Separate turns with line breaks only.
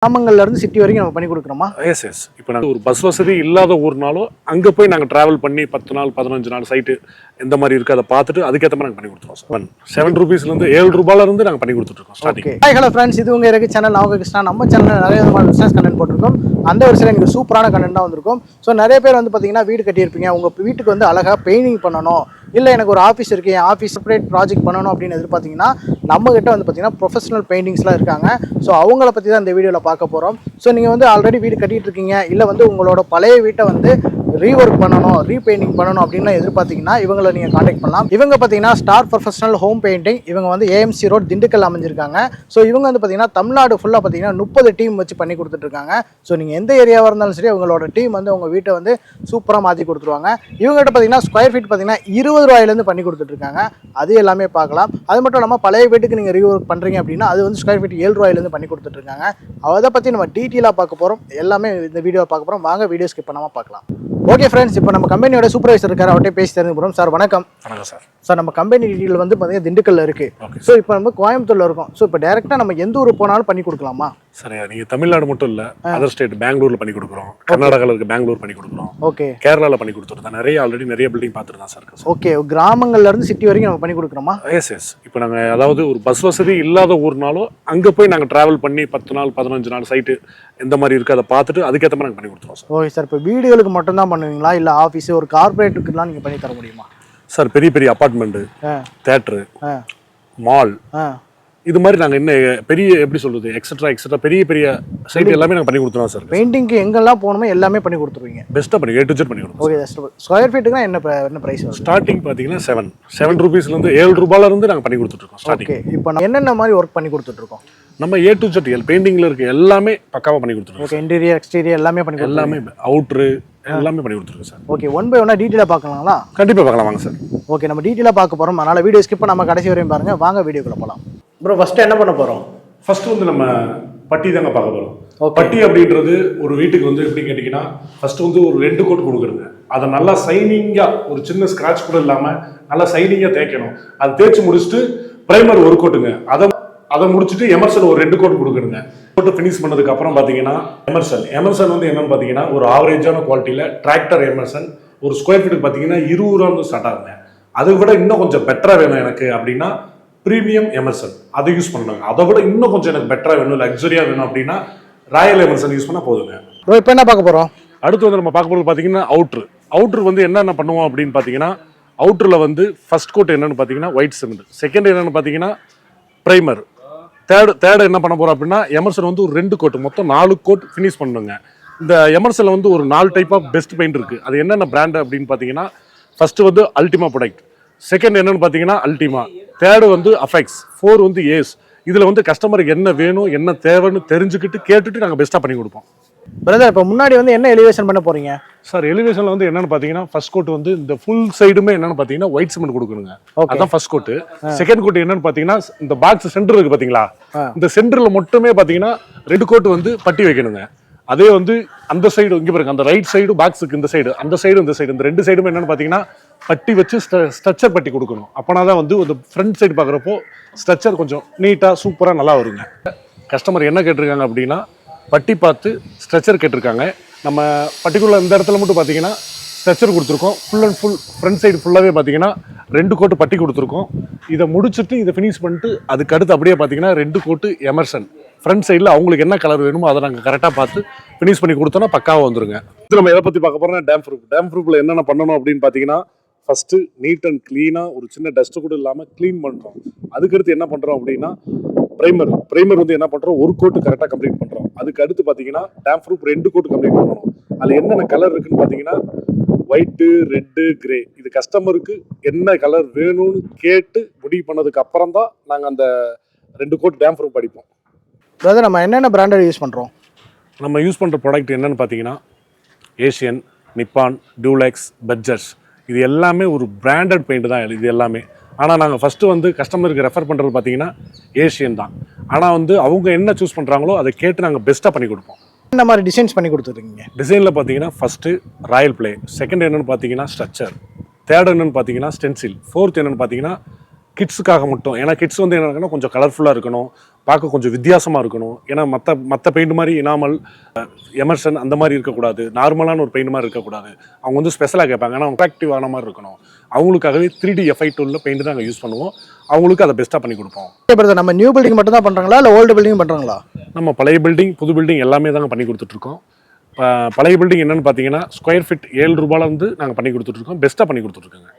கிராமங்கள்ல இருந்து சிட்டி வரைக்கும் நம்ம பண்ணி கொடுக்குறோமா?
S S. இப்போ நாங்கள் ஒரு பஸ் வசதி இல்லாத ஊர்னாலும் அங்கே போய் நாங்கள் ட்ராவல் பண்ணி 10 நாள் 15 நாள் சைட்டு எந்த மாதிரி இருக்குது அதை பார்த்துட்டு அதுக்கேற்ற மாதிரி நாங்கள் பண்ணி கொடுத்துருவோம். சார் 7 ரூபீஸ்லேருந்து 7 ரூபாயிலேருந்து நாங்கள் பண்ணி கொடுத்துட்ருக்கோம் ஸ்டார்டிங்.
ஹாய் ஹலோ ஃப்ரெண்ட்ஸ், இது உங்கள் இருக்கு சேனல். நான் கிருஷ்ணா. நம்ம சேனலில் நிறைய விதமான பிஸ்னஸ் கண்டென்ட் போட்டிருக்கோம். அந்த வருஷத்தில் எனக்கு சூப்பரான கண்டென்ட்டாக வந்திருக்கும். ஸோ நிறைய பேர் வந்து பார்த்தீங்கன்னா வீடு கட்டியிருப்பீங்க. உங்கள் வீட்டுக்கு வந்து அழகாக பெயிண்டிங் பண்ணணும், இல்லை எனக்கு ஒரு ஆஃபீஸ் இருக்குது, என் ஆஃபீஸ் செப்பரேட் ப்ராஜெக்ட் பண்ணணும் அப்படின்னு எதிர்பார்த்தீங்கன்னா நம்மகிட்ட வந்து பார்த்தீங்கன்னா ப்ரொஃபஷனல் பெயிண்டிங்ஸ்லாம் இருக்காங்க. ஸோ அவங்கள பற்றி தான் இந்த வீடியோவில் பார்க்க போகிறோம். ஸோ நீங்கள் வந்து ஆல்ரெடி வீடு கட்டிகிட்டு இருக்கீங்க, இல்லை வந்து உங்களோட பழைய வீட்டை வந்து ரீஒர்க் பண்ணணும், ரீபெயிண்டிங் பண்ணணும் அப்படின்னு எதிர்பார்த்தீங்கன்னா இவங்களை நீங்கள் காண்டாக்ட் பண்ணலாம். இவங்க பார்த்தீங்கன்னா ஸ்டார் ப்ரொஃபஷனல் ஹோம் பெயிண்டிங். இவங்க வந்து ஏஎம்சி ரோட் திண்டுக்கல் அமைஞ்சிருக்காங்க. ஸோ இவங்க வந்து பார்த்தீங்கன்னா தமிழ்நாடு ஃபுல்லாக பார்த்தீங்கன்னா 30 டீம் வச்சு பண்ணி கொடுத்துட்ருக்காங்க. ஸோ நீங்கள் எந்த ஏரியாவாக இருந்தாலும் சரி அவங்களோட டீம் வந்து உங்கள் வீட்டை வந்து சூப்பராக மாற்றி கொடுத்துருவாங்க. இவங்ககிட்ட பார்த்தீங்கன்னா ஸ்கொயர் ஃபீட் பார்த்தீங்கன்னா 20 ரூபாயிலேருந்து பண்ணி கொடுத்துட்ருக்காங்க. அது எல்லாமே பார்க்கலாம். அது மட்டும் இல்லாமல் பழைய வீட்டுக்கு நீங்கள் ரீஒர்க் பண்ணுறீங்க அப்படின்னா அது வந்து ஸ்கொயர் ஃபீட் 7 ரூபாயிலேருந்து பண்ணி கொடுத்துட்ருக்காங்க. அதை பற்றி நம்ம டீட்டெயிலாக பார்க்க போகிறோம். எல்லாமே இந்த வீடியோவை பார்க்க போகிறோம். வாங்க வீடியோ ஸ்கிப் பண்ணாமல் பார்க்கலாம். ஓகே ஃப்ரெண்ட்ஸ், இப்போ நம்ம கம்பெனியோட சூப்பர்வைசர் இருக்காரு, அவர்கிட்ட பேசி தெரிஞ்சு போகிறோம். சார் வணக்கம்.
வணக்கம் சார்.
சார் நம்ம கம்பெனி டீட்டெயில் வந்து பார்த்தீங்கன்னா திண்டுக்கல்ல இருக்குது. ஸோ இப்போ நம்ம கோயம்புத்தூர்ல இருக்கோம். ஸோ இப்போ டேரெக்டாக நம்ம எந்த ஊர் போனாலும் பண்ணி கொடுக்கலாமா?
சரியா, நீங்கள் தமிழ்நாடு மட்டும் இல்லை, அதர் ஸ்டேட் பெங்களூரில் பண்ணி கொடுக்குறோம், கர்நாடகாவில் இருக்க பெங்களூர் பண்ணி கொடுக்குறோம்,
ஓகே,
கேரளாவில் பண்ணி கொடுத்துருந்தோம். நிறைய பில்டிங் பார்த்துட்டு தான் சார் இருக்கு.
ஓகே, கிராமங்கள்ல இருந்து சிட்டி வரைக்கும் நம்ம பண்ணி கொடுக்குறோமா?
S S. இப்போ நாங்கள் அதாவது ஒரு பஸ் வசதி இல்லாத ஊர்னாலும் அங்கே போய் நாங்கள் ட்ராவல் பண்ணி 10 நாள் 15 நாள் சைட்டு எந்த மாதிரி இருக்குது அதை பார்த்துட்டு அதுக்கேற்ற மாதிரி நாங்கள் பண்ணி கொடுத்துருவோம் சார்.
Okay sir. இப்போ வீடுகளுக்கு மட்டும் தான் பண்ணுவீங்களா, இல்லை ஆஃபீஸ் ஒரு கார்பரேட்டுக்குலாம் நீங்கள் பண்ணி தர முடியுமா?
சார் பெரிய பெரிய அப்பார்ட்மெண்ட்டு, தேட்டரு, மால், இது மாதிரி நாங்கள் என்ன பெரிய எப்படி சொல்றது எக்ஸெட்ரா பெரிய பெரிய சைட் எல்லாமே நாங்கள் பண்ணி கொடுத்துருவோம் சார்.
பெயிண்டிங்க்கு எங்கெல்லாம் போகணுமோ எல்லாமே பண்ணி கொடுத்துருவீங்க.
பெஸ்ட்டாக பண்ணி A to Z பண்ணி கொடுத்துருவோம்.
ஓகே, ஸ்கொயர் ஃபீட்டுக்குனா என்ன ப்ரைஸ் வரும்?
ஸ்டார்டிங் பார்த்தீங்கன்னா 7 ரூபீஸ்லேருந்து 7 ரூபாயிலேருந்து நாங்கள் பண்ணி கொடுத்துட்ருக்கோம் ஸ்டார்டிங்.
ஓகே, இப்போ நம்ம என்னென்ன மாதிரி ஒர்க் பண்ணி கொடுத்துட்ருக்கோம்?
நம்ம A to Z பெயிண்டிங்கில் இருக்க எல்லாமே பக்காவாக பண்ணி கொடுத்துருக்கோம்.
ஓகே, இன்டீரியர் எக்ஸ்டீரியர் எல்லாமே பண்ணி
எல்லாமே அவுட்ரு எல்லாமே பண்ணி கொடுத்துருக்கோம் சார்.
ஓகே, 1 by 1 டீட்டெயிலாக பார்க்கலாங்களா?
கண்டிப்பாக பார்க்கலாம் வாங்க சார்.
ஓகே, நம்ம டீட்டெயிலாக பார்க்க போகிறோம். அதனால் வீடியோ ஸ்கிப் பண்ணாம கடைசி வரையும் பாருங்க. வாங்க வீடியோக்குள்ள போகலாம். ப்ரோ, ஃபஸ்ட்டு என்ன பண்ண போகிறோம்?
ஃபர்ஸ்ட் வந்து நம்ம பட்டி தாங்க பார்க்க போகிறோம். பட்டி அப்படின்றது ஒரு வீட்டுக்கு வந்து எப்படி கேட்டிங்கன்னா ஃபர்ஸ்ட் வந்து ஒரு 2 கோட் கொடுக்குறங்க. அதை நல்லா சைனிங்காக ஒரு சின்ன ஸ்க்ராட்ச் கூட இல்லாமல் நல்லா சைனிங்காக தேய்க்கணும். அதை தேய்ச்சி முடிச்சுட்டு ப்ரைமர் 1 கோட்டுங்க. அதை முடிச்சுட்டு எமர்சன் ஒரு 2 கோட் கொடுக்குறங்க. போட்டு ஃபினிஷ் பண்ணதுக்கு அப்புறம் பார்த்தீங்கன்னா எமர்சன் வந்து என்னன்னு பார்த்தீங்கன்னா ஒரு ஆவரேஜான குவாலிட்டியில் டிராக்டர் எமர்சன் ஒரு ஸ்கொயர் ஃபீட்டுக்கு பார்த்தீங்கன்னா 20 ரூபா ஸ்டார்ட் ஆகுங்க. அதை விட இன்னும் கொஞ்சம் பெட்டராக வேணும் எனக்கு அப்படின்னா ப்ரீமியம் எமர்சன் அதை யூஸ் பண்ணுவாங்க. அதை விட இன்னும் கொஞ்சம் எனக்கு பெட்டராக வேணும், லக்ஸரியாக வேணும் அப்படின்னா ராயல் எமர்சன் யூஸ் பண்ணால் போதுங்க.
இப்போ என்ன பார்க்க போகிறோம்?
அடுத்து வந்து நம்ம பார்க்க போகிறது பார்த்தீங்கன்னா அவுட்ரு வந்து என்னென்ன பண்ணுவோம் அப்படின்னு பார்த்தீங்கன்னா அவுட்டரில் வந்து ஃபர்ஸ்ட் கோட் என்னென்னு பார்த்தீங்கன்னா ஒயிட் சிமெண்ட், செகண்ட் என்னென்னு பார்த்தீங்கன்னா ப்ரைமர், தேர்டு என்ன பண்ண போகிறோம் அப்படின்னா எமர்சன் வந்து ஒரு 2 கோட் மொத்தம் 4 கோட் ஃபினிஷ் பண்ணுங்க. இந்த எமர்சனில் வந்து ஒரு 4 டைப் ஆஃப் பெஸ்ட் பெயிண்ட் இருக்குது. அது என்னென்ன பிராண்டு அப்படின்னு பார்த்தீங்கன்னா ஃபர்ஸ்ட் வந்து அல்டிமா ப்ராடக்ட், செகண்ட் என்னென்னு பார்த்தீங்கன்னா அல்டிமா, தேர்டு வந்து அஃபெக்ஸ், 4 வந்து ஏஸ். இதில் வந்து கஸ்டமருக்கு என்ன வேணும் என்ன தேவைன்னு தெரிஞ்சுக்கிட்டு கேட்டுட்டு நாங்கள் பெஸ்ட்டாக பண்ணி கொடுப்போம்.
பிரதர், இப்போ முன்னாடி வந்து என்ன எலிவேஷன் பண்ண போகிறீங்க?
சார் எலிவேஷனில் வந்து என்னென்னு பார்த்தீங்கன்னா ஃபர்ஸ்ட் கோட் வந்து இந்த ஃபுல் சைடுமே என்னென்னு பார்த்தீங்கன்னா ஒயிட் சிமெண்ட் கொடுக்கணுங்க. அதான் ஃபர்ஸ்ட் கோட்டு. செகண்ட் கோட் என்னென்னு பார்த்தீங்கன்னா இந்த பாக்ஸ் சென்டர் இருக்குது பார்த்தீங்களா, இந்த சென்டரில் மட்டுமே பார்த்தீங்கன்னா 2 கோட் வந்து பட்டி வைக்கணுங்க. அதே வந்து அந்த சைடு இங்கே பாருங்க, அந்த ரைட் சைடு பாக்ஸுக்கு இந்த சைடு, அந்த சைடு இந்த சைடு, இந்த 2 சைடுமே என்னென்னு பார்த்தீங்கன்னா பட்டி வச்சு ஸ்ட்ரக்சர் பட்டி கொடுக்கணும். அப்போனா தான் வந்து ஒரு ஃப்ரண்ட் சைடு பார்க்குறப்போ ஸ்ட்ரக்சர் கொஞ்சம் நீட்டாக சூப்பராக நல்லா வருங்க. கஸ்டமர் என்ன கேட்டிருக்காங்க அப்படின்னா பட்டி பார்த்து ஸ்ட்ரக்சர் கேட்டிருக்காங்க. நம்ம பர்டிகுலர் இந்த இடத்துல மட்டும் பார்த்தீங்கன்னா ஸ்ட்ரக்சர் கொடுத்துருக்கோம். Full and full front side ஃபுல்லாகவே பார்த்தீங்கன்னா 2 கோட்டு பட்டி கொடுத்துருக்கோம். இதை முடிச்சுட்டு இதை ஃபினிஷ் பண்ணிட்டு அதுக்கு அடுத்து அப்படியே பார்த்தீங்கன்னா 2 கோட்டு எமர்சன் ஃப்ரண்ட் சைடில் அவங்களுக்கு என்ன கலர் வேணுமோ அதை நாங்கள் கரெக்டாக பார்த்து ஃபினிஷ் பண்ணி கொடுத்தோன்னா பக்காவாக வந்துருங்க. இது நம்ம எதை பற்றி பார்க்க போகிறோம்னா டேம் ப்ரூஃபில் என்னென்ன பண்ணணும் அப்படின்னு பார்த்தீங்கன்னா ஃபஸ்ட்டு நீட் அண்ட் க்ளீனாக ஒரு சின்ன டஸ்ட்டு கூட இல்லாமல் க்ளீன் பண்ணுறோம். அதுக்கடுத்து என்ன பண்ணுறோம் அப்படின்னா ப்ரைமர் வந்து என்ன பண்ணுறோம் 1 கோட்டு கரெக்டாக கம்ப்ளீட் பண்ணுறோம். அதுக்கு அடுத்து பார்த்தீங்கன்னா டேம் ப்ரூஃப் 2 கோட்டு கம்ப்ளீட் பண்ணணும். அதில் என்னென்ன கலர் இருக்குன்னு பார்த்தீங்கன்னா ஒயிட்டு, ரெட்டு, கிரே. இது கஸ்டமருக்கு என்ன கலர் வேணும்னு கேட்டு முடிவு பண்ணதுக்கு அப்புறம் தான் நாங்கள் அந்த 2 கோட் டேம் ப்ரூஃப் அடிப்போம்.
பிரதர், நம்ம என்னென்ன பிராண்டட் யூஸ் பண்ணுறோம்?
நம்ம யூஸ் பண்ணுற ப்ராடக்ட் என்னென்னு பார்த்தீங்கன்னா ஏஷியன், நிப்பான், டியூலெக்ஸ், பட்ஜர்ஸ், இது எல்லாமே ஒரு பிராண்டட் பெயிண்ட் தான் இது எல்லாமே. ஆனால் நாங்கள் ஃபஸ்ட்டு வந்து கஸ்டமருக்கு ரெஃபர் பண்ணுறது பார்த்தீங்கன்னா ஏஷியன் தான். ஆனால் வந்து அவங்க என்ன சூஸ் பண்ணுறாங்களோ அதை கேட்டு நாங்கள் பெஸ்ட்டாக பண்ணி கொடுப்போம்.
இந்த மாதிரி டிசைன்ஸ் பண்ணி கொடுத்துருக்கீங்க.
டிசைனில் பார்த்தீங்கன்னா ஃபஸ்ட்டு ராயல் பிளே, செகண்ட் என்னென்னு பார்த்தீங்கன்னா ஸ்ட்ரக்சர், தேர்ட் என்னென்னு பார்த்தீங்கன்னா ஸ்டென்சில், ஃபோர்த் என்னென்னு பார்த்தீங்கன்னா கிட்ஸுக்காக மட்டும். ஏன்னா கிட்ஸ் வந்து என்ன கொஞ்சம் கலர்ஃபுல்லாக இருக்கணும், பார்க்க கொஞ்சம் வித்தியாசமாக இருக்கணும். ஏன்னா மற்ற பெயிண்ட் மாதிரி இனாமல் எமர்சன் அந்த மாதிரி இருக்கக்கூடாது, நார்மலான ஒரு பெயிண்ட் மாதிரி இருக்கக்கூடாது. அவங்க வந்து ஸ்பெஷலாக கேட்பாங்க, ஆனால் அட்ராக்டிவ் ஆன மாதிரி இருக்கணும். அவங்களுக்காகவே 3D எஃபெக்ட் உள்ள பெயிண்ட் தான் நாங்கள் யூஸ் பண்ணுவோம். அவங்களுக்கு அதை பெஸ்ட்டாக பண்ணி கொடுப்போம்.
பிரதர் நம்ம நியூ பில்டிங் மட்டும் தான் பண்ணுறாங்களா இல்லை ஓல்டு பில்டிங் பண்ணுறாங்களா?
நம்ம பழைய பில்டிங் புது பில்டிங் எல்லாமே தாங்க பண்ணி கொடுத்துட்ருக்கோம். பழைய பில்டிங் என்னென்னு பார்த்தீங்கன்னா ஸ்கொயர் ஃபீட் 7 ரூபாயிலேருந்து நாங்கள் பண்ணி கொடுத்துட்ருக்கோம். பெஸ்ட்டாக பண்ணி கொடுத்துட்ருக்கோங்க.